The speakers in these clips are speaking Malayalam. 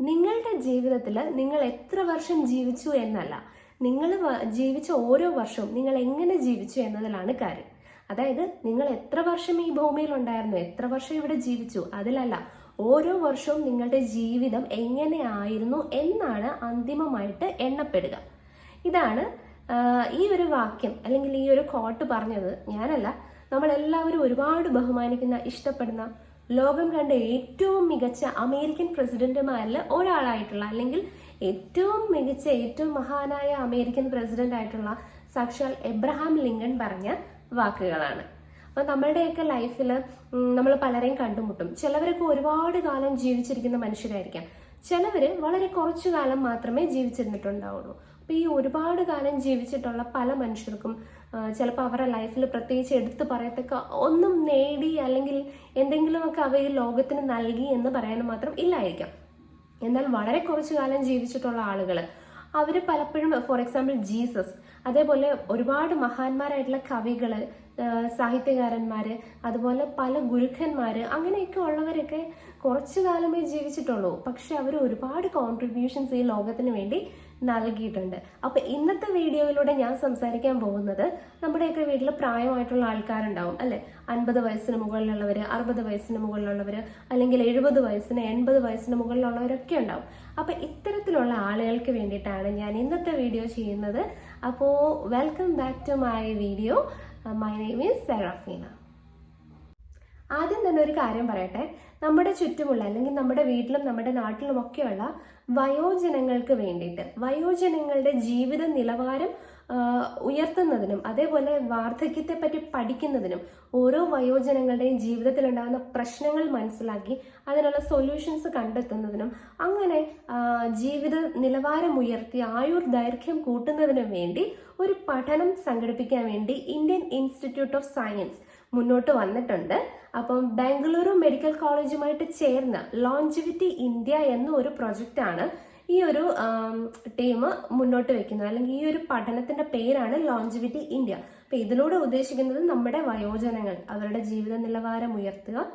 നിങ്ങളുടെ ജീവിതത്തിൽ നിങ്ങൾ എത്ര വർഷം ജീവിച്ചു എന്നല്ല, നിങ്ങൾ ജീവിച്ച ഓരോ വർഷവും നിങ്ങൾ എങ്ങനെ ജീവിച്ചു എന്നതിലാണ് കാര്യം. അതായത് നിങ്ങൾ എത്ര വർഷം ഈ ഭൂമിയിൽ ഉണ്ടായിരുന്നു, എത്ര വർഷം ഇവിടെ ജീവിച്ചു, അതിലല്ല, ഓരോ വർഷവും നിങ്ങളുടെ ജീവിതം എങ്ങനെയായിരുന്നു എന്നാണ് അന്തിമമായിട്ട് എണ്ണപ്പെടുക. ഇതാണ് ഈ ഒരു വാക്യം അല്ലെങ്കിൽ ഈ ഒരു കോട്ട് പറഞ്ഞത് ഞാനല്ല, നമ്മളെല്ലാവരും ഒരുപാട് ബഹുമാനിക്കുന്ന, ഇഷ്ടപ്പെടുന്ന, ലോകം കണ്ട ഏറ്റവും മികച്ച അമേരിക്കൻ പ്രസിഡന്റുമാരിൽ ഒരാളായിട്ടുള്ള, അല്ലെങ്കിൽ ഏറ്റവും മികച്ച, ഏറ്റവും മഹാനായ അമേരിക്കൻ പ്രസിഡന്റ് ആയിട്ടുള്ള സാക്ഷാൽ എബ്രഹാം ലിങ്കൺ പറഞ്ഞ വാക്കുകളാണ്. അപ്പൊ നമ്മളുടെയൊക്കെ ലൈഫിൽ നമ്മൾ പലരെയും കണ്ടുമുട്ടും. ചിലവരൊക്കെ ഒരുപാട് കാലം ജീവിച്ചിരിക്കുന്ന മനുഷ്യരായിരിക്കാം, ചിലവര് വളരെ കുറച്ചു കാലം മാത്രമേ ജീവിച്ചിരുന്നിട്ടുണ്ടാവുള്ളൂ. അപ്പൊ ഈ ഒരുപാട് കാലം ജീവിച്ചിട്ടുള്ള പല മനുഷ്യർക്കും ചിലപ്പോൾ അവരുടെ ലൈഫിൽ പ്രത്യേകിച്ച് എടുത്തു പറയത്തക്ക ഒന്നും നേടി അല്ലെങ്കിൽ എന്തെങ്കിലുമൊക്കെ അവർ ഈ ലോകത്തിന് നൽകി എന്ന് പറയാനും മാത്രം ഇല്ലായിരിക്കാം. എന്നാൽ വളരെ കുറച്ചു കാലം ജീവിച്ചിട്ടുള്ള ആളുകൾ, അവർ പലപ്പോഴും, ഫോർ എക്സാമ്പിൾ ജീസസ്, അതേപോലെ ഒരുപാട് മഹാന്മാരായിട്ടുള്ള കവികള്, സാഹിത്യകാരന്മാര്, അതുപോലെ പല ഗുരുക്കന്മാര്, അങ്ങനെയൊക്കെ ഉള്ളവരൊക്കെ കുറച്ചു കാലമേ ജീവിച്ചിട്ടുള്ളൂ. പക്ഷെ അവർ ഒരുപാട് കോൺട്രിബ്യൂഷൻസ് ഈ ലോകത്തിന് വേണ്ടി നൽകിയിട്ടുണ്ട്. അപ്പൊ ഇന്നത്തെ വീഡിയോയിലൂടെ ഞാൻ സംസാരിക്കാൻ പോകുന്നത്, നമ്മുടെയൊക്കെ വീട്ടിൽ പ്രായമായിട്ടുള്ള ആൾക്കാരുണ്ടാവും അല്ലെ, 50 വയസ്സിന് മുകളിലുള്ളവര്, 60 വയസ്സിന് മുകളിലുള്ളവര്, അല്ലെങ്കിൽ 70 വയസ്സിന് 80 വയസ്സിന് മുകളിലുള്ളവരൊക്കെ ഉണ്ടാവും. അപ്പൊ ഇത്തരത്തിലുള്ള ആളുകൾക്ക് വേണ്ടിയിട്ടാണ് ഞാൻ ഇന്നത്തെ വീഡിയോ ചെയ്യുന്നത്. അപ്പോ welcome back to my video. My name is Serafina. ആദ്യം തന്നെ ഒരു കാര്യം പറയട്ടെ, നമ്മുടെ ചുറ്റുമുള്ള അല്ലെങ്കിൽ നമ്മുടെ വീട്ടിലും നമ്മുടെ നാട്ടിലും ഒക്കെയുള്ള വയോജനങ്ങൾക്ക് വേണ്ടിയിട്ട്, വയോജനങ്ങളുടെ ജീവിത നിലവാരം ഉയർത്തുന്നതിനും അതേപോലെ വാർദ്ധക്യത്തെ പറ്റി പഠിക്കുന്നതിനും, ഓരോ വയോജനങ്ങളുടെയും ജീവിതത്തിൽ ഉണ്ടാകുന്ന പ്രശ്നങ്ങൾ മനസ്സിലാക്കി അതിനുള്ള സൊല്യൂഷൻസ് കണ്ടെത്തുന്നതിനും, അങ്ങനെ ജീവിത നിലവാരം ഉയർത്തി ആയുർ ദൈർഘ്യം കൂട്ടുന്നതിനും വേണ്ടി ഒരു പഠനം സംഘടിപ്പിക്കാൻ വേണ്ടി ഇന്ത്യൻ ഇൻസ്റ്റിറ്റ്യൂട്ട് ഓഫ് സയൻസ് മുന്നോട്ട് വന്നിട്ടുണ്ട്. അപ്പം ബാംഗ്ലൂരു മെഡിക്കൽ കോളേജുമായിട്ട് ചേർന്ന് ലോഞ്ചിവിറ്റി ഇന്ത്യ എന്ന ഒരു പ്രൊജക്റ്റാണ് ഈ ഒരു ടീം മുന്നോട്ട് വെക്കുന്നത്, അല്ലെങ്കിൽ ഈ ഒരു പഠനത്തിന്റെ പേരാണ് ലോഞ്ചിവിറ്റി ഇന്ത്യ. അപ്പൊ ഇതിലൂടെ ഉദ്ദേശിക്കുന്നത് നമ്മുടെ വയോജനങ്ങൾ അവരുടെ ജീവിത നിലവാരം ഉയർത്തുക,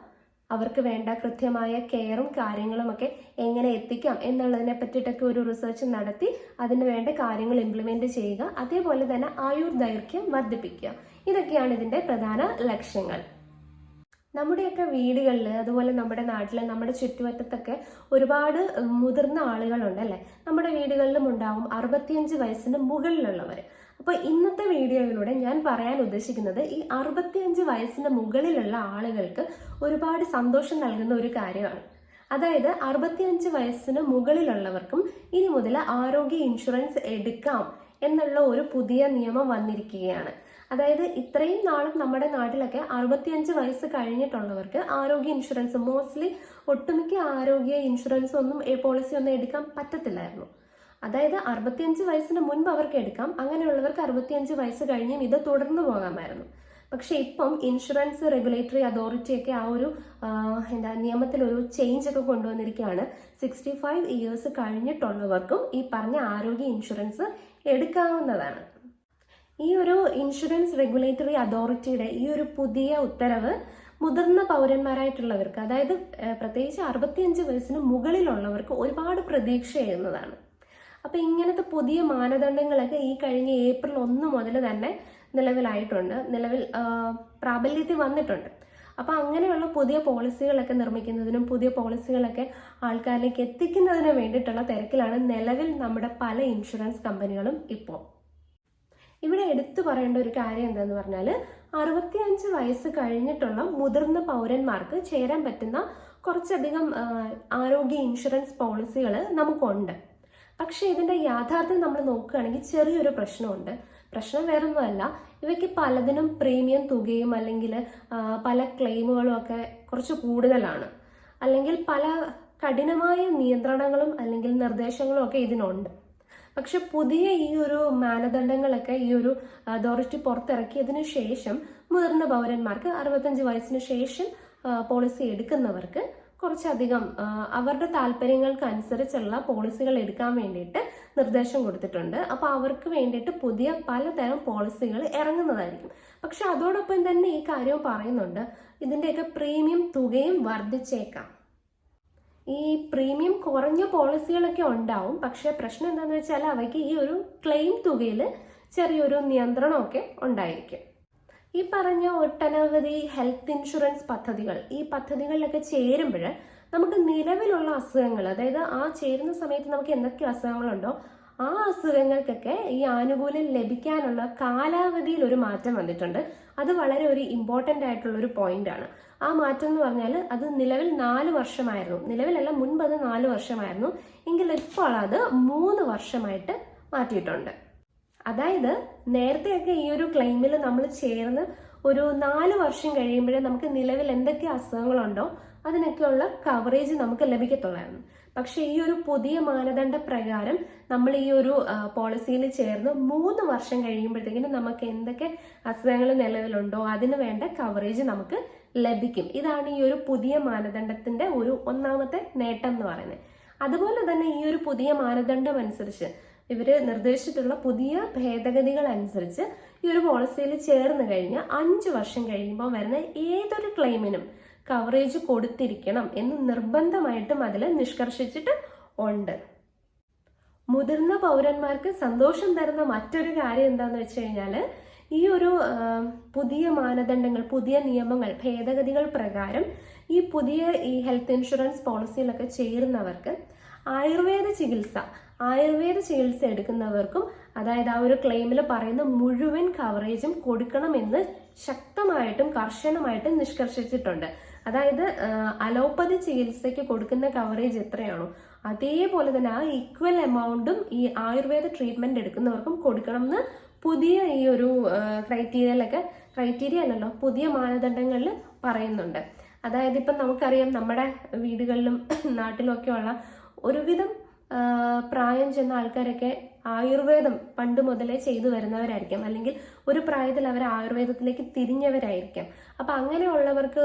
അവർക്ക് വേണ്ട കൃത്യമായ കെയറും കാര്യങ്ങളും ഒക്കെ എങ്ങനെ എത്തിക്കാം എന്നുള്ളതിനെ പറ്റിയിട്ടൊക്കെ ഒരു റിസർച്ച് നടത്തി അതിന് വേണ്ട കാര്യങ്ങൾ ഇംപ്ലിമെന്റ് ചെയ്യുക, അതേപോലെ തന്നെ ആയുർ ദൈർഘ്യം വർദ്ധിപ്പിക്കുക. ഇതൊക്കെയാണ് ഇതിന്റെ പ്രധാന ലക്ഷ്യങ്ങൾ. നമ്മുടെയൊക്കെ വീടുകളിൽ, അതുപോലെ നമ്മുടെ നാട്ടിൽ, നമ്മുടെ ചുറ്റുവട്ടത്തൊക്കെ ഒരുപാട് മുതിർന്ന ആളുകളുണ്ട് അല്ലെ. നമ്മുടെ വീടുകളിലും ഉണ്ടാവും 65 വയസ്സിന് മുകളിലുള്ളവർ. അപ്പൊ ഇന്നത്തെ വീഡിയോയിലൂടെ ഞാൻ പറയാൻ ഉദ്ദേശിക്കുന്നത്, ഈ 65 വയസ്സിന് മുകളിലുള്ള ആളുകൾക്ക് ഒരുപാട് സന്തോഷം നൽകുന്ന ഒരു കാര്യമാണ്. അതായത് 65 വയസ്സിന് മുകളിലുള്ളവർക്കും ഇനി മുതൽ ആരോഗ്യ ഇൻഷുറൻസ് എടുക്കാം എന്നുള്ള ഒരു പുതിയ നിയമം വന്നിരിക്കുകയാണ്. അതായത് ഇത്രയും നാളും നമ്മുടെ നാട്ടിലൊക്കെ 65 വയസ്സ് കഴിഞ്ഞിട്ടുള്ളവർക്ക് ആരോഗ്യ ഇൻഷുറൻസ്, മോസ്റ്റ്ലി ഒട്ടുമിക്ക ആരോഗ്യ ഇൻഷുറൻസ് ഒന്നും പോളിസി ഒന്നും എടുക്കാൻ പറ്റത്തില്ലായിരുന്നു. അതായത് 65 വയസ്സിന് മുൻപ് അവർക്ക് എടുക്കാം, അങ്ങനെയുള്ളവർക്ക് 65 വയസ്സ് കഴിഞ്ഞും ഇത് തുടർന്നു പോകാമായിരുന്നു. പക്ഷെ ഇപ്പം ഇൻഷുറൻസ് റെഗുലേറ്ററി അതോറിറ്റി ഒക്കെ ആ ഒരു നിയമത്തിൽ ഒരു ചേഞ്ച് ഒക്കെ കൊണ്ടുവന്നിരിക്കുകയാണ്. 65 ഇയേഴ്സ് കഴിഞ്ഞിട്ടുള്ളവർക്കും ഈ പറഞ്ഞ ആരോഗ്യ ഇൻഷുറൻസ് എടുക്കാവുന്നതാണ്. ഈ ഒരു ഇൻഷുറൻസ് റെഗുലേറ്ററി അതോറിറ്റിയുടെ ഈ ഒരു പുതിയ ഉത്തരവ് മുതിർന്ന പൗരന്മാരായിട്ടുള്ളവർക്ക്, അതായത് പ്രത്യേകിച്ച് 65 വയസ്സിന് മുകളിലുള്ളവർക്ക് ഒരുപാട് പ്രതീക്ഷയേറുന്നതാണ്. അപ്പൊ ഇങ്ങനത്തെ പുതിയ മാനദണ്ഡങ്ങളൊക്കെ ഈ കഴിഞ്ഞ ഏപ്രിൽ 1 മുതൽ തന്നെ നിലവിൽ പ്രാബല്യത്തിൽ വന്നിട്ടുണ്ട്. അപ്പൊ അങ്ങനെയുള്ള പുതിയ പോളിസികളൊക്കെ നിർമ്മിക്കുന്നതിനും പുതിയ പോളിസികളൊക്കെ ആൾക്കാരിലേക്ക് എത്തിക്കുന്നതിനും വേണ്ടിയിട്ടുള്ള തിരക്കിലാണ് നിലവിൽ നമ്മുടെ പല ഇൻഷുറൻസ് കമ്പനികളും ഇപ്പോൾ. ഇവിടെ എടുത്തു പറയേണ്ട ഒരു കാര്യം എന്താന്ന് പറഞ്ഞാൽ, 65 വയസ്സ് കഴിഞ്ഞിട്ടുള്ള മുതിർന്ന പൗരന്മാർക്ക് ചേരാൻ പറ്റുന്ന കുറച്ചധികം ആരോഗ്യ ഇൻഷുറൻസ് പോളിസികൾ നമുക്കുണ്ട്. പക്ഷെ ഇതിന്റെ യാഥാർത്ഥ്യം നമ്മൾ നോക്കുകയാണെങ്കിൽ ചെറിയൊരു പ്രശ്നമുണ്ട്. പ്രശ്നം വേറൊന്നുമല്ല, ഇവയ്ക്ക് പലതിനും പ്രീമിയം തുകയും അല്ലെങ്കിൽ പല ക്ലെയിമുകളും ഒക്കെ കുറച്ച് കൂടുതലാണ്, അല്ലെങ്കിൽ പല കഠിനമായ നിയന്ത്രണങ്ങളും അല്ലെങ്കിൽ നിർദ്ദേശങ്ങളും ഒക്കെ ഇതിനുണ്ട്. പക്ഷെ പുതിയ ഈ ഒരു മാനദണ്ഡങ്ങളൊക്കെ ഈ ഒരു അതോറിറ്റി പുറത്തിറക്കിയതിനു ശേഷം മുതിർന്ന പൗരന്മാർക്ക് 65 വയസ്സിന് ശേഷം പോളിസി എടുക്കുന്നവർക്ക് കുറച്ചധികം അവരുടെ താല്പര്യങ്ങൾക്ക് അനുസരിച്ചുള്ള പോളിസികൾ എടുക്കാൻ വേണ്ടിയിട്ട് നിർദ്ദേശം കൊടുത്തിട്ടുണ്ട്. അപ്പൊ അവർക്ക് വേണ്ടിയിട്ട് പുതിയ പലതരം പോളിസികൾ ഇറങ്ങുന്നതായിരിക്കും. പക്ഷെ അതോടൊപ്പം തന്നെ ഈ കാര്യം പറയുന്നുണ്ട്, ഇതിന്റെയൊക്കെ പ്രീമിയം തുകയും വർദ്ധിച്ചേക്കാം. ഈ പ്രീമിയം കുറഞ്ഞ പോളിസികളൊക്കെ ഉണ്ടാവും. പക്ഷെ പ്രശ്നം എന്താണെന്ന് വെച്ചാൽ അവയ്ക്ക് ഈ ഒരു ക്ലെയിം തുകയിൽ ചെറിയൊരു നിയന്ത്രണമൊക്കെ ഉണ്ടായിരിക്കും. ഈ പറഞ്ഞ ഒട്ടനവധി ഹെൽത്ത് ഇൻഷുറൻസ് പദ്ധതികൾ, ഈ പദ്ധതികളിലൊക്കെ ചേരുമ്പോൾ നമുക്ക് നിലവിലുള്ള അസുഖങ്ങൾ, അതായത് ആ ചേരുന്ന സമയത്ത് നമുക്ക് എന്തൊക്കെ അസുഖങ്ങളുണ്ടോ ആ അസുഖങ്ങൾക്കൊക്കെ ഈ ആനുകൂല്യം ലഭിക്കാനുള്ള കാലാവധിയിൽ ഒരു മാറ്റം വന്നിട്ടുണ്ട്. അത് വളരെ ഒരു ഇമ്പോർട്ടൻ്റ് ആയിട്ടുള്ള ഒരു പോയിന്റ് ആണ്. ആ മാറ്റം എന്ന് പറഞ്ഞാൽ അത് നിലവിൽ 4 വർഷമായിരുന്നു. നിലവിലല്ല, മുൻപ് അത് 4 വർഷമായിരുന്നു. എങ്കിൽ ഇപ്പോൾ അത് 3 വർഷമായിട്ട് മാറ്റിയിട്ടുണ്ട്. അതായത് നേരത്തെയൊക്കെ ഈ ഒരു ക്ലെയിമിൽ നമ്മൾ ചേർന്ന് ഒരു 4 വർഷം കഴിയുമ്പോഴേ നമുക്ക് നിലവിൽ എന്തൊക്കെ അസുഖങ്ങളുണ്ടോ അതിനൊക്കെയുള്ള കവറേജ് നമുക്ക് ലഭിക്കത്തുള്ളായിരുന്നു. പക്ഷെ ഈ ഒരു പുതിയ മാനദണ്ഡ പ്രകാരം നമ്മൾ ഈ ഒരു പോളിസിയിൽ ചേർന്ന് 3 വർഷം കഴിയുമ്പോഴത്തേക്കിനും നമുക്ക് എന്തൊക്കെ അസുഖങ്ങൾ നിലവിലുണ്ടോ അതിന് വേണ്ട കവറേജ് നമുക്ക് ലഭിക്കും. ഇതാണ് ഈ ഒരു പുതിയ മാനദണ്ഡത്തിന്റെ ഒരു ഒന്നാമത്തെ നേട്ടം എന്ന് പറയുന്നത്. അതുപോലെ തന്നെ ഈ ഒരു പുതിയ മാനദണ്ഡം അനുസരിച്ച് ഇവര് നിർദ്ദേശിച്ചിട്ടുള്ള പുതിയ ഭേദഗതികൾ അനുസരിച്ച് ഈ ഒരു പോളിസിയിൽ ചേർന്ന് കഴിഞ്ഞ് 5 വർഷം കഴിയുമ്പോൾ വരുന്ന ഏതൊരു ക്ലെയിമിനും കവറേജ് കൊടുത്തിരിക്കണം എന്ന് നിർബന്ധമായിട്ടും അതിൽ നിഷ്കർഷിച്ചിട്ട് ഉണ്ട്. മുതിർന്ന പൗരന്മാർക്ക് സന്തോഷം തരുന്ന മറ്റൊരു കാര്യം എന്താന്ന് വെച്ച് കഴിഞ്ഞാൽ ഈ ഒരു പുതിയ മാനദണ്ഡങ്ങൾ, പുതിയ നിയമങ്ങൾ, ഭേദഗതികൾ പ്രകാരം ഈ പുതിയ ഈ ഹെൽത്ത് ഇൻഷുറൻസ് പോളിസിയിലൊക്കെ ചേരുന്നവർക്ക് ആയുർവേദ ചികിത്സ എടുക്കുന്നവർക്കും, അതായത് ആ ഒരു ക്ലെയിമിൽ പറയുന്ന മുഴുവൻ കവറേജും കൊടുക്കണമെന്ന് ശക്തമായിട്ടും കർശനമായിട്ടും നിഷ്കർഷിച്ചിട്ടുണ്ട്. അതായത് അലോപ്പതി ചികിത്സയ്ക്ക് കൊടുക്കുന്ന കവറേജ് എത്രയാണോ അതേപോലെ തന്നെ ആ ഈക്വൽ എമൗണ്ടും ഈ ആയുർവേദ ട്രീറ്റ്മെന്റ് എടുക്കുന്നവർക്കും കൊടുക്കണം എന്ന് പുതിയ ഈ ഒരു പുതിയ മാനദണ്ഡങ്ങളിൽ പറയുന്നുണ്ട്. അതായത് ഇപ്പം നമുക്കറിയാം, നമ്മുടെ വീടുകളിലും നാട്ടിലൊക്കെ ഉള്ള ഒരുവിധം പ്രായം ചെന്ന ആൾക്കാരൊക്കെ ആയുർവേദം പണ്ട് മുതലേ ചെയ്തു വരുന്നവരായിരിക്കാം, അല്ലെങ്കിൽ ഒരു പ്രായത്തിൽ അവർ ആയുർവേദത്തിലേക്ക് തിരിഞ്ഞവരായിരിക്കാം. അപ്പൊ അങ്ങനെയുള്ളവർക്ക്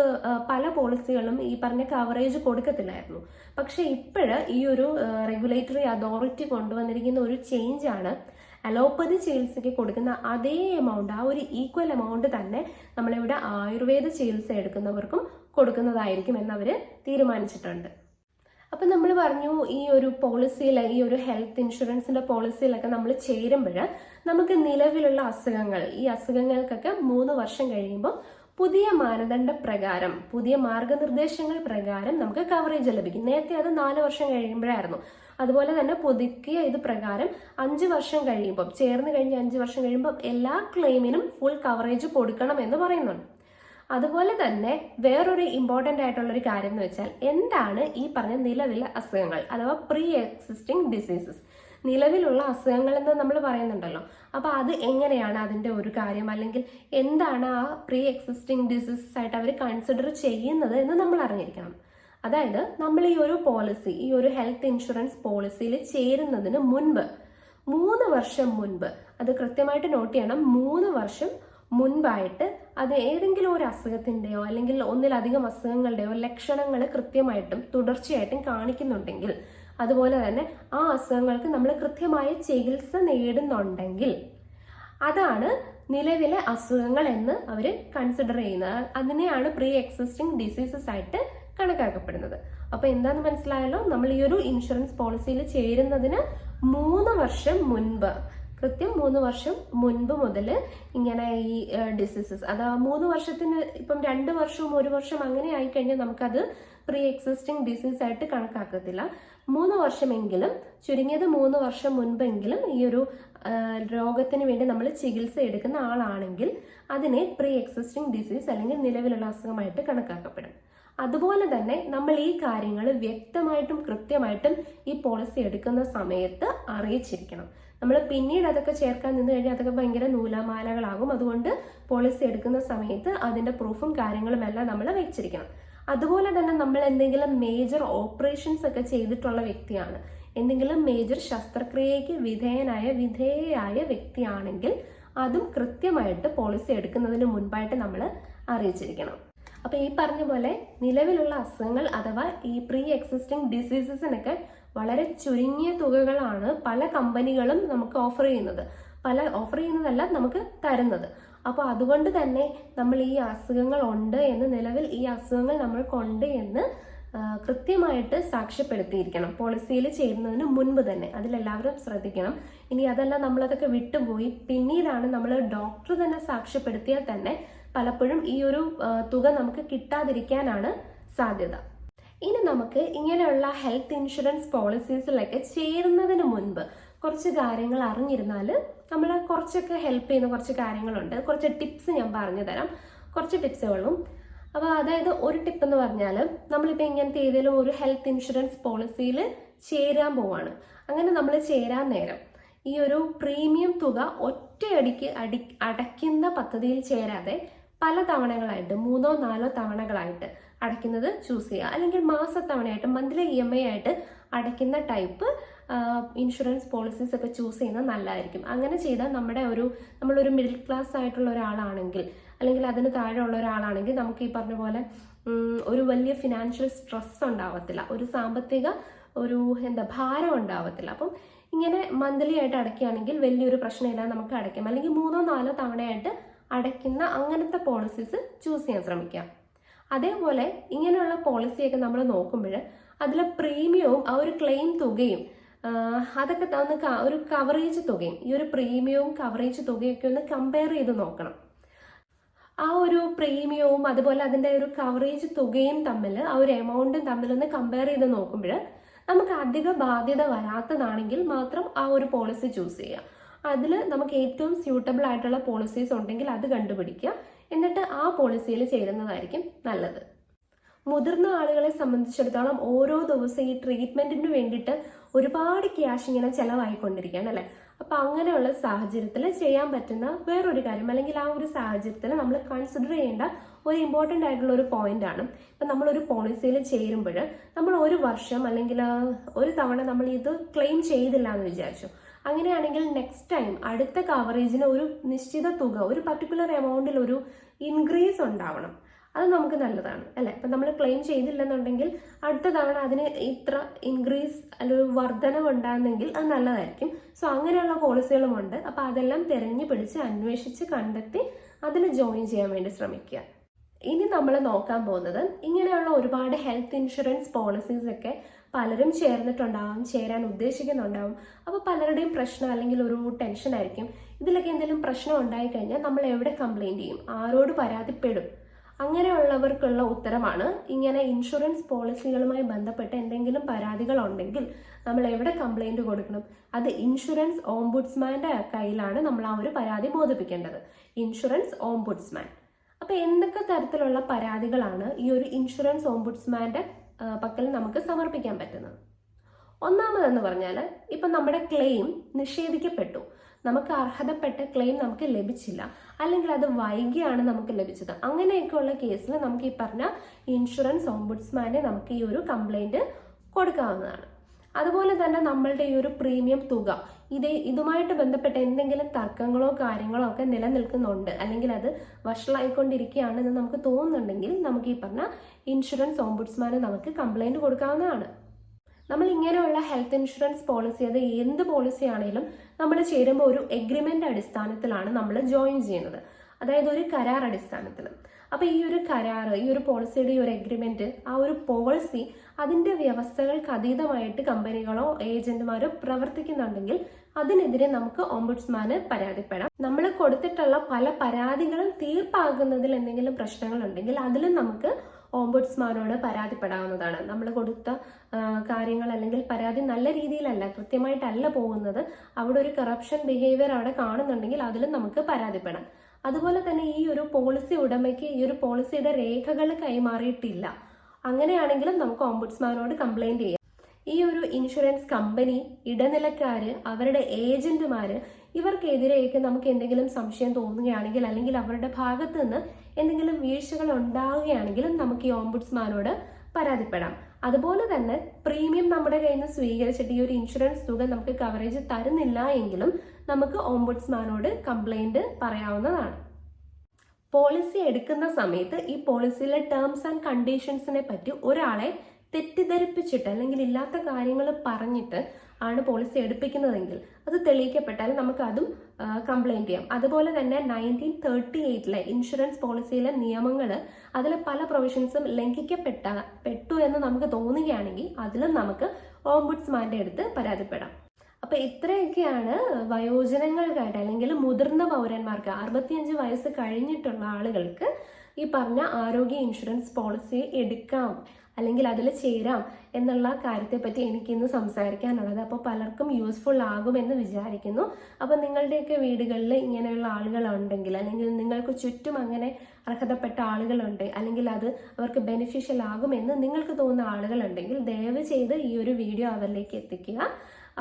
പല പോളിസികളും ഈ പറഞ്ഞ കവറേജ് കൊടുക്കത്തില്ലായിരുന്നു. പക്ഷെ ഇപ്പോഴ് ഈ ഒരു റെഗുലേറ്ററി അതോറിറ്റി കൊണ്ടുവന്നിരിക്കുന്ന ഒരു ചേഞ്ച് ആണ്, അലോപ്പതി ചികിത്സയ്ക്ക് കൊടുക്കുന്ന അതേ എമൗണ്ട്, ആ ഒരു ഈക്വൽ എമൗണ്ട് തന്നെ നമ്മളിവിടെ ആയുർവേദ ചികിത്സ എടുക്കുന്നവർക്കും കൊടുക്കുന്നതായിരിക്കും എന്നവര് തീരുമാനിച്ചിട്ടുണ്ട്. അപ്പം നമ്മൾ പറഞ്ഞു, ഈ ഒരു പോളിസിയിൽ, ഈ ഒരു ഹെൽത്ത് ഇൻഷുറൻസിന്റെ പോളിസിയിലൊക്കെ നമ്മൾ ചേരുമ്പോൾ നമുക്ക് നിലവിലുള്ള അസുഖങ്ങൾ, ഈ അസുഖങ്ങൾക്കൊക്കെ 3 വർഷം കഴിയുമ്പോൾ പുതിയ മാനദണ്ഡ പ്രകാരം, പുതിയ മാർഗനിർദ്ദേശങ്ങൾ പ്രകാരം നമുക്ക് കവറേജ് ലഭിക്കും. നേരത്തെ അത് 4 വർഷം കഴിയുമ്പോഴായിരുന്നു. അതുപോലെ തന്നെ പുതുക്കിയ ഇത് പ്രകാരം 5 വർഷം കഴിയുമ്പോൾ, ചേർന്ന് കഴിഞ്ഞ് 5 വർഷം കഴിയുമ്പോൾ എല്ലാ ക്ലെയിമിനും ഫുൾ കവറേജ് കൊടുക്കണം എന്ന് പറയുന്നുണ്ട്. അതുപോലെ തന്നെ വേറൊരു ഇമ്പോർട്ടൻ്റ് ആയിട്ടുള്ള ഒരു കാര്യം എന്ന് വെച്ചാൽ, എന്താണ് ഈ പറഞ്ഞ നിലവിലെ അസുഖങ്ങൾ അഥവാ പ്രീ എക്സിസ്റ്റിംഗ് ഡിസീസസ്, നിലവിലുള്ള അസുഖങ്ങൾ എന്ന് നമ്മൾ പറയുന്നുണ്ടല്ലോ. അപ്പൊ അത് എങ്ങനെയാണ് അതിന്റെ ഒരു കാര്യം, അല്ലെങ്കിൽ എന്താണ് ആ പ്രീ എക്സിസ്റ്റിംഗ് ഡിസീസസ് ആയിട്ട് അവർ കൺസിഡർ ചെയ്യുന്നത് എന്ന് നമ്മൾ അറിഞ്ഞിരിക്കണം. അതായത് നമ്മൾ ഈ ഒരു പോളിസി, ഈ ഒരു ഹെൽത്ത് ഇൻഷുറൻസ് പോളിസിയിൽ ചേരുന്നതിന് മുൻപ് 3 വർഷം മുൻപ്, അത് കൃത്യമായിട്ട് നോട്ട് ചെയ്യണം, 3 വർഷം മുൻപായിട്ട് അത് ഏതെങ്കിലും ഒരു അസുഖത്തിന്റെയോ അല്ലെങ്കിൽ ഒന്നിലധികം അസുഖങ്ങളുടെയോ ലക്ഷണങ്ങൾ കൃത്യമായിട്ടും തുടർച്ചയായിട്ടും കാണിക്കുന്നുണ്ടെങ്കിൽ, അതുപോലെ തന്നെ ആ അസുഖങ്ങൾക്ക് നമ്മൾ കൃത്യമായ ചികിത്സ നേടുന്നുണ്ടെങ്കിൽ അതാണ് നിലവിലെ അസുഖങ്ങൾ എന്ന് അവർ കൺസിഡർ ചെയ്യുന്നത്. അതിനെയാണ് പ്രീ എക്സിസ്റ്റിംഗ് ഡിസീസസ് ആയിട്ട് കണക്കാക്കപ്പെടുന്നത്. അപ്പൊ എന്താന്ന് മനസ്സിലായല്ലോ, നമ്മൾ ഈ ഒരു ഇൻഷുറൻസ് പോളിസിയിൽ ചേരുന്നതിന് 3 വർഷം മുൻപ്, കൃത്യം 3 വർഷം മുൻപ് മുതൽ ഇങ്ങനെ ഈ ഡിസീസസ്, അതാ 3 വർഷത്തിന് ഇപ്പം 2 വർഷവും 1 വർഷം അങ്ങനെ ആയിക്കഴിഞ്ഞാൽ നമുക്കത് പ്രീ എക്സിസ്റ്റിംഗ് ഡിസീസ് ആയിട്ട് കണക്കാക്കത്തില്ല. 3 വർഷമെങ്കിലും, ചുരുങ്ങിയത് 3 വർഷം മുൻപെങ്കിലും ഈ ഒരു രോഗത്തിന് വേണ്ടി നമ്മൾ ചികിത്സ എടുക്കുന്ന ആളാണെങ്കിൽ അതിനെ പ്രീ എക്സിസ്റ്റിംഗ് ഡിസീസ് അല്ലെങ്കിൽ നിലവിലുള്ള അസുഖമായിട്ട് കണക്കാക്കപ്പെടും. അതുപോലെ തന്നെ നമ്മൾ ഈ കാര്യങ്ങൾ വ്യക്തമായിട്ടും കൃത്യമായിട്ടും ഈ പോളിസി എടുക്കുന്ന സമയത്ത് അറിയിച്ചിരിക്കണം. നമ്മൾ പിന്നീട് അതൊക്കെ ചേർക്കാൻ നിന്ന് കഴിഞ്ഞാൽ അതൊക്കെ ഭയങ്കര നൂലാമാലകളാകും. അതുകൊണ്ട് പോളിസി എടുക്കുന്ന സമയത്ത് അതിന്റെ പ്രൂഫും കാര്യങ്ങളും എല്ലാം നമ്മൾ വെച്ചിരിക്കണം. അതുപോലെ തന്നെ നമ്മൾ എന്തെങ്കിലും മേജർ ഓപ്പറേഷൻസ് ഒക്കെ ചെയ്തിട്ടുള്ള വ്യക്തിയാണ്, എന്തെങ്കിലും മേജർ ശസ്ത്രക്രിയയ്ക്ക് വിധേയയായ വ്യക്തിയാണെങ്കിൽ അതും കൃത്യമായിട്ട് പോളിസി എടുക്കുന്നതിന് മുൻപായിട്ട് നമ്മൾ അറിയിച്ചിരിക്കണം. അപ്പൊ ഈ പറഞ്ഞ പോലെ നിലവിലുള്ള അസുഖങ്ങൾ അഥവാ ഈ പ്രീ എക്സിസ്റ്റിംഗ് ഡിസീസസിനൊക്കെ വളരെ ചുരുങ്ങിയ തുകകളാണ് പല കമ്പനികളും നമുക്ക് ഓഫർ ചെയ്യുന്നതല്ല നമുക്ക് തരുന്നത്. അപ്പോൾ അതുകൊണ്ട് തന്നെ നമ്മൾ ഈ അസുഖങ്ങൾ ഉണ്ട് എന്ന്, നിലവിൽ ഈ അസുഖങ്ങൾ നമ്മൾക്കുണ്ട് എന്ന് കൃത്യമായിട്ട് സാക്ഷ്യപ്പെടുത്തിയിരിക്കണം പോളിസിയിൽ ചേരുന്നതിന് മുൻപ് തന്നെ. അതിലെല്ലാവരും ശ്രദ്ധിക്കണം. ഇനി അതല്ല നമ്മളതൊക്കെ വിട്ടുപോയി പിന്നീടാണ് നമ്മൾ ഡോക്ടർ തന്നെ സാക്ഷ്യപ്പെടുത്തിയാൽ തന്നെ പലപ്പോഴും ഈ ഒരു തുക നമുക്ക് കിട്ടാതിരിക്കാനാണ് സാധ്യത. ഇനി നമുക്ക് ഇങ്ങനെയുള്ള ഹെൽത്ത് ഇൻഷുറൻസ് പോളിസീസിലൊക്കെ ചേരുന്നതിന് മുൻപ് കുറച്ച് കാര്യങ്ങൾ അറിഞ്ഞിരുന്നാൽ നമ്മൾ കുറച്ചൊക്കെ ഹെൽപ്പ് ചെയ്യുന്ന കുറച്ച് കാര്യങ്ങളുണ്ട്. കുറച്ച് ടിപ്സ് ഞാൻ പറഞ്ഞു തരാം, കുറച്ച് ടിപ്സുകളും. അപ്പോൾ അതായത് ഒരു ടിപ്പ് എന്ന് പറഞ്ഞാൽ, നമ്മളിപ്പോൾ ഇങ്ങനത്തെ ഏതെങ്കിലും ഒരു ഹെൽത്ത് ഇൻഷുറൻസ് പോളിസിയിൽ ചേരാൻ പോവാണ്. അങ്ങനെ നമ്മൾ ചേരാൻ നേരം ഈ ഒരു പ്രീമിയം തുക ഒറ്റയടിക്ക് അടയ്ക്കുന്ന പദ്ധതിയിൽ ചേരാതെ പല തവണകളായിട്ട് 3-4 തവണകളായിട്ട് അടയ്ക്കുന്നത് ചൂസ് ചെയ്യുക. അല്ലെങ്കിൽ മാസത്തവണയായിട്ട് മന്ത്ലി EMI ആയിട്ട് അടയ്ക്കുന്ന ടൈപ്പ് ഇൻഷുറൻസ് പോളിസീസ് ഒക്കെ ചൂസ് ചെയ്യുന്നത് നല്ലതായിരിക്കും. അങ്ങനെ ചെയ്താൽ നമ്മളൊരു മിഡിൽ ക്ലാസ് ആയിട്ടുള്ള ഒരാളാണെങ്കിൽ അല്ലെങ്കിൽ അതിന് താഴെയുള്ള ഒരാളാണെങ്കിൽ നമുക്ക് ഈ പറഞ്ഞ പോലെ ഒരു വലിയ ഫിനാൻഷ്യൽ സ്ട്രെസ് ഉണ്ടാവത്തില്ല, ഒരു സാമ്പത്തിക ഭാരം ഉണ്ടാവത്തില്ല. അപ്പം ഇങ്ങനെ മന്ത്ലി ആയിട്ട് അടയ്ക്കുകയാണെങ്കിൽ വലിയൊരു പ്രശ്നമില്ലാതെ നമുക്ക് അടയ്ക്കാം. അല്ലെങ്കിൽ 3-4 തവണയായിട്ട് അടയ്ക്കുന്ന അങ്ങനത്തെ പോളിസീസ് ചൂസ് ചെയ്യാൻ ശ്രമിക്കാം. അതേപോലെ ഇങ്ങനെയുള്ള പോളിസിയൊക്കെ നമ്മൾ നോക്കുമ്പോൾ അതിലെ പ്രീമിയവും ആ ഒരു ക്ലെയിം തുകയും അതൊക്കെ ഒരു കവറേജ് തുകയും ഈ ഒരു പ്രീമിയവും കവറേജ് തുകയൊക്കെ ഒന്ന് കമ്പയർ ചെയ്ത് നോക്കണം. ആ ഒരു പ്രീമിയവും അതുപോലെ അതിൻ്റെ ഒരു കവറേജ് തുകയും തമ്മിൽ ആ ഒരു എമൗണ്ടും തമ്മിലൊന്ന് കമ്പയർ ചെയ്ത് നോക്കുമ്പോൾ നമുക്ക് അധിക ബാധ്യത വരാത്തതാണെങ്കിൽ മാത്രം ആ ഒരു പോളിസി ചൂസ് ചെയ്യുക. അതിൽ നമുക്ക് ഏറ്റവും സ്യൂട്ടബിൾ ആയിട്ടുള്ള പോളിസീസ് ഉണ്ടെങ്കിൽ അത് കണ്ടുപിടിക്കുക. എന്നിട്ട് ആ പോളിസിയിൽ ചേരുന്നതായിരിക്കും നല്ലത്. മുതിർന്ന ആളുകളെ സംബന്ധിച്ചിടത്തോളം ഓരോ ദിവസം ഈ ട്രീറ്റ്മെന്റിന് വേണ്ടിയിട്ട് ഒരുപാട് ക്യാഷ് ഇങ്ങനെ ചെലവായിക്കൊണ്ടിരിക്കുകയാണ് അല്ലേ. അപ്പൊ അങ്ങനെയുള്ള സാഹചര്യത്തിൽ ചെയ്യാൻ പറ്റുന്ന വേറൊരു കാര്യം, അല്ലെങ്കിൽ ആ ഒരു സാഹചര്യത്തിൽ നമ്മൾ കൺസിഡർ ചെയ്യേണ്ട ഒരു ഇമ്പോർട്ടൻ്റ് ആയിട്ടുള്ള ഒരു പോയിന്റ് ആണ്, ഇപ്പം നമ്മളൊരു പോളിസിയിൽ ചേരുമ്പോൾ നമ്മൾ ഒരു വർഷം അല്ലെങ്കിൽ ഒരു തവണ നമ്മൾ ഇത് ക്ലെയിം ചെയ്തില്ല എന്ന് വിചാരിച്ചു. അങ്ങനെയാണെങ്കിൽ നെക്സ്റ്റ് ടൈം അടുത്ത കവറേജിന് ഒരു നിശ്ചിത തുക, ഒരു പർട്ടിക്കുലർ എമൗണ്ടിൽ ഒരു ഇൻക്രീസ് ഉണ്ടാവണം. അത് നമുക്ക് നല്ലതാണ് അല്ലേ. ഇപ്പം നമ്മൾ ക്ലെയിം ചെയ്തില്ലെന്നുണ്ടെങ്കിൽ അടുത്ത തവണ അതിന് ഇത്ര ഇൻക്രീസ് അല്ലെങ്കിൽ വർധനവ് ഉണ്ടാകുന്നെങ്കിൽ അത് നല്ലതായിരിക്കും. സോ അങ്ങനെയുള്ള പോളിസികളുമുണ്ട്. അപ്പോൾ അതെല്ലാം തിരഞ്ഞു പിടിച്ച് അന്വേഷിച്ച് കണ്ടെത്തി അതിൽ ജോയിൻ ചെയ്യാൻ വേണ്ടി ശ്രമിക്കുക. ഇനി നമ്മൾ നോക്കാൻ പോകുന്നത് ഇങ്ങനെയുള്ള ഒരുപാട് ഹെൽത്ത് ഇൻഷുറൻസ് പോളിസീസ് ഒക്കെ പലരും ചേർന്നിട്ടുണ്ടാവും, ചേരാൻ ഉദ്ദേശിക്കുന്നുണ്ടാവും. അപ്പോൾ പലരുടെയും പ്രശ്നം അല്ലെങ്കിൽ ഒരു ടെൻഷൻ ആയിരിക്കും, ഇതിലൊക്കെ എന്തെങ്കിലും പ്രശ്നം ഉണ്ടായിക്കഴിഞ്ഞാൽ നമ്മൾ എവിടെ കംപ്ലൈൻറ്റ് ചെയ്യും, ആരോട് പരാതിപ്പെടും? അങ്ങനെയുള്ളവർക്കുള്ള ഉത്തരമാണ്, ഇങ്ങനെ ഇൻഷുറൻസ് പോളിസികളുമായി ബന്ധപ്പെട്ട് എന്തെങ്കിലും പരാതികൾ ഉണ്ടെങ്കിൽ നമ്മൾ എവിടെ കംപ്ലൈൻറ്റ് കൊടുക്കണം? അത് ഇൻഷുറൻസ് ഓംബുഡ്സ്മാൻ്റെ കയ്യിലാണ് നമ്മൾ ആ ഒരു പരാതി ബോധിപ്പിക്കേണ്ടത്. Insurance ombudsman. അപ്പോൾ എന്തൊക്കെ തരത്തിലുള്ള പരാതികളാണ് ഈ ഒരു ഇൻഷുറൻസ് ഓംബുഡ്സ്മാൻ്റെ പക്കൽ നമുക്ക് സമർപ്പിക്കാൻ പറ്റുന്നത്? ഒന്നാമതെന്ന് പറഞ്ഞാൽ, ഇപ്പം നമ്മുടെ ക്ലെയിം നിഷേധിക്കപ്പെട്ടു, നമുക്ക് അർഹതപ്പെട്ട ക്ലെയിം നമുക്ക് ലഭിച്ചില്ല, അല്ലെങ്കിൽ അത് വൈകിയാണ് നമുക്ക് ലഭിച്ചത്. അങ്ങനെയൊക്കെയുള്ള കേസിൽ നമുക്ക് ഈ പറഞ്ഞ ഇൻഷുറൻസ് ഓംബുഡ്സ്മാനെ നമുക്ക് ഈ ഒരു കംപ്ലൈൻറ്റ് കൊടുക്കാവുന്നതാണ്. അതുപോലെ തന്നെ നമ്മളുടെ ഈ ഒരു പ്രീമിയം തുക ഇതുമായിട്ട് ബന്ധപ്പെട്ട എന്തെങ്കിലും തർക്കങ്ങളോ കാര്യങ്ങളോ ഒക്കെ നിലനിൽക്കുന്നുണ്ട്, അല്ലെങ്കിൽ അത് വഷളായിക്കൊണ്ടിരിക്കുകയാണെന്ന് നമുക്ക് തോന്നുന്നുണ്ടെങ്കിൽ നമുക്ക് ഈ പറഞ്ഞ ഇൻഷുറൻസ് ഓംബുഡ്സ്മാനെ നമുക്ക് കംപ്ലൈൻറ്റ് കൊടുക്കാവുന്നതാണ്. നമ്മൾ ഇങ്ങനെയുള്ള ഹെൽത്ത് ഇൻഷുറൻസ് പോളിസി, അത് എന്ത് പോളിസി ആണെങ്കിലും നമ്മൾ ചേരുമ്പോൾ ഒരു എഗ്രിമെന്റ് അടിസ്ഥാനത്തിലാണ് നമ്മൾ ജോയിൻ ചെയ്യുന്നത്, അതായത് ഒരു കരാർ അടിസ്ഥാനത്തിൽ. അപ്പോൾ ഈ ഒരു കരാർ, ഈ ഒരു പോളിസിയുടെ ഈ ഒരു എഗ്രിമെന്റ്, ആ ഒരു പോളിസി അതിന്റെ വ്യവസ്ഥകൾക്ക് അതീതമായിട്ട് കമ്പനികളോ ഏജന്റുമാരോ പ്രവർത്തിക്കുന്നുണ്ടെങ്കിൽ അതിനെതിരെ നമുക്ക് ഓംബുഡ്സ്മാന് പരാതിപ്പെടാം. നമ്മൾ കൊടുത്തിട്ടുള്ള പല പരാതികളും തീർപ്പാകുന്നതിൽ എന്തെങ്കിലും പ്രശ്നങ്ങൾ ഉണ്ടെങ്കിൽ അതിലും നമുക്ക് ഓംബുഡ്സ്മാനോട് പരാതിപ്പെടാവുന്നതാണ്. നമ്മൾ കൊടുത്ത കാര്യങ്ങൾ അല്ലെങ്കിൽ പരാതി നല്ല രീതിയിലല്ല, കൃത്യമായിട്ടല്ല പോകുന്നത്, അവിടെ ഒരു കറപ്ഷൻ ബിഹേവിയർ അവിടെ കാണുന്നുണ്ടെങ്കിൽ അതിലും നമുക്ക് പരാതിപ്പെടാം. അതുപോലെ തന്നെ ഈ ഒരു പോളിസി ഉടമയ്ക്ക് ഈ ഒരു പോളിസിയുടെ രേഖകൾ കൈമാറിയിട്ടില്ല, അങ്ങനെയാണെങ്കിലും നമുക്ക് ഓംബുഡ്സ്മാനോട് കംപ്ലൈന്റ് ചെയ്യാം. ഈ ഒരു ഇൻഷുറൻസ് കമ്പനി, ഇടനിലക്കാര്, അവരുടെ ഏജന്റുമാര്, ഇവർക്കെതിരെയൊക്കെ നമുക്ക് എന്തെങ്കിലും സംശയം തോന്നുകയാണെങ്കിൽ അല്ലെങ്കിൽ അവരുടെ ഭാഗത്ത് നിന്ന് എന്തെങ്കിലും വീഴ്ചകൾ ഉണ്ടാവുകയാണെങ്കിലും നമുക്ക് ഈ ഓംബുഡ്സ്മാനോട് പരാതിപ്പെടാം. അതുപോലെ തന്നെ പ്രീമിയം നമ്മുടെ കയ്യിൽ നിന്ന് സ്വീകരിച്ചിട്ട് ഈ ഒരു ഇൻഷുറൻസ് തുക നമുക്ക് കവറേജ് തരുന്നില്ല എങ്കിലും നമുക്ക് ഓംബുഡ്സ്മാനോട് കംപ്ലൈന്റ് പറയാവുന്നതാണ്. പോളിസി എടുക്കുന്ന സമയത്ത് ഈ പോളിസിയിലെ ടേംസ് ആൻഡ് കണ്ടീഷൻസിനെ പറ്റി ഒരാളെ തെറ്റിദ്ധരിപ്പിച്ചിട്ട് അല്ലെങ്കിൽ ഇല്ലാത്ത കാര്യങ്ങൾ പറഞ്ഞിട്ട് ആണ് പോളിസി എടുപ്പിക്കുന്നതെങ്കിൽ അത് തെളിയിക്കപ്പെട്ടാൽ നമുക്ക് അതും കംപ്ലൈന്റ് ചെയ്യാം. അതുപോലെ തന്നെ 1938 ഇൻഷുറൻസ് പോളിസിയിലെ നിയമങ്ങൾ അതിലെ പല പ്രൊവിഷൻസും ലംഘിക്കപ്പെട്ടു എന്ന് നമുക്ക് തോന്നുകയാണെങ്കിൽ അതിലും നമുക്ക് ഓംബുഡ്സ്മാന്റെ അടുത്ത് പരാതിപ്പെടാം. അപ്പൊ ഇത്രയൊക്കെയാണ് വയോജനങ്ങൾക്കായിട്ട് അല്ലെങ്കിൽ മുതിർന്ന പൗരന്മാർക്ക് 65 വയസ്സ് കഴിഞ്ഞിട്ടുള്ള ആളുകൾക്ക് ഈ പറഞ്ഞ ആരോഗ്യ ഇൻഷുറൻസ് പോളിസി എടുക്കാം അല്ലെങ്കിൽ അതിൽ ചേരാം എന്നുള്ള കാര്യത്തെപ്പറ്റി എനിക്കിന്ന് സംസാരിക്കാനുള്ളത്. അപ്പോൾ പലർക്കും യൂസ്ഫുൾ ആകുമെന്ന് വിചാരിക്കുന്നു. അപ്പോൾ നിങ്ങളുടെയൊക്കെ വീടുകളിൽ ഇങ്ങനെയുള്ള ആളുകളുണ്ടെങ്കിൽ അല്ലെങ്കിൽ നിങ്ങൾക്ക് ചുറ്റും അങ്ങനെ അർഹതപ്പെട്ട ആളുകളുണ്ട് അല്ലെങ്കിൽ അത് അവർക്ക് ബെനിഫിഷ്യൽ ആകുമെന്ന് നിങ്ങൾക്ക് തോന്നുന്ന ആളുകളുണ്ടെങ്കിൽ ദയവ് ചെയ്ത് ഈ ഒരു വീഡിയോ അവരിലേക്ക് എത്തിക്കുക.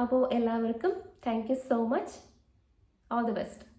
അപ്പോൾ എല്ലാവർക്കും thank you so much. All the best.